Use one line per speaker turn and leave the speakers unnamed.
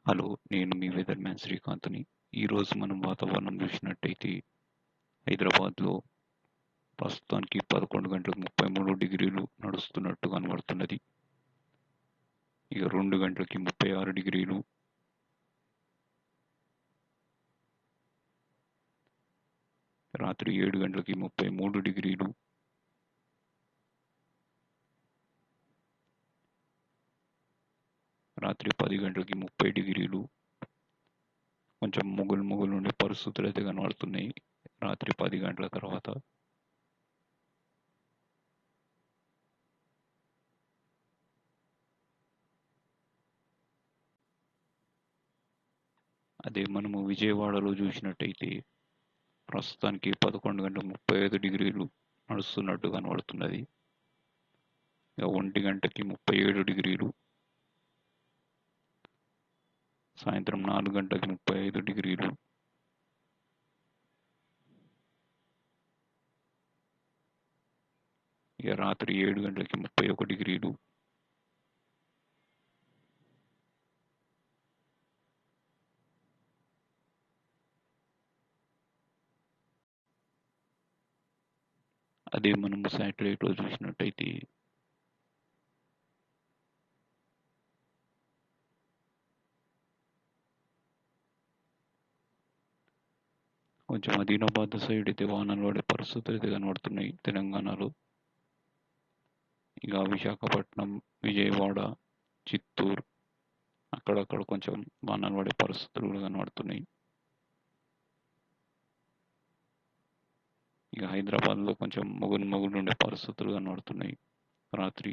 Hello! నేను మీ weather man శ్రీకాంత్‌ని. ఈరోజు మనం వాతావరణం చూసినట్టయితే హైదరాబాద్‌లో ప్రస్తుతానికి 11 గంటలకు 33 డిగ్రీలు నడుస్తున్నట్టు కనబడుతున్నది. ఇక 2 గంటలకి 36 డిగ్రీలు, రాత్రి 7 గంటలకి 33 డిగ్రీలు, రాత్రి 10 గంటలకి 30 డిగ్రీలు. కొంచెం మొగులు ఉండే పరిస్థితులైతే కనబడుతున్నాయి రాత్రి 10 గంటల తర్వాత. అదే మనము విజయవాడలో చూసినట్టయితే ప్రస్తుతానికి 11 గంటల 35 డిగ్రీలు నడుస్తున్నట్టు కనబడుతున్నది. ఇక 1 గంటకి 37 డిగ్రీలు, సాయంత్రం 4 గంటలకి 35 డిగ్రీలు, ఇక రాత్రి 7 గంటలకి 31 డిగ్రీలు. అదే మనము శాటిలైట్లో చూసినట్టయితే కొంచెం ఆదిలాబాద్ సైడ్ అయితే వానలు పడే పరిస్థితులు అయితే కనబడుతున్నాయి తెలంగాణలో. ఇక విశాఖపట్నం, విజయవాడ, చిత్తూరు అక్కడక్కడ కొంచెం వానలు పడే పరిస్థితులు కూడా కనబడుతున్నాయి. ఇక హైదరాబాద్లో కొంచెం మొగులు ఉండే పరిస్థితులు కనబడుతున్నాయి రాత్రి.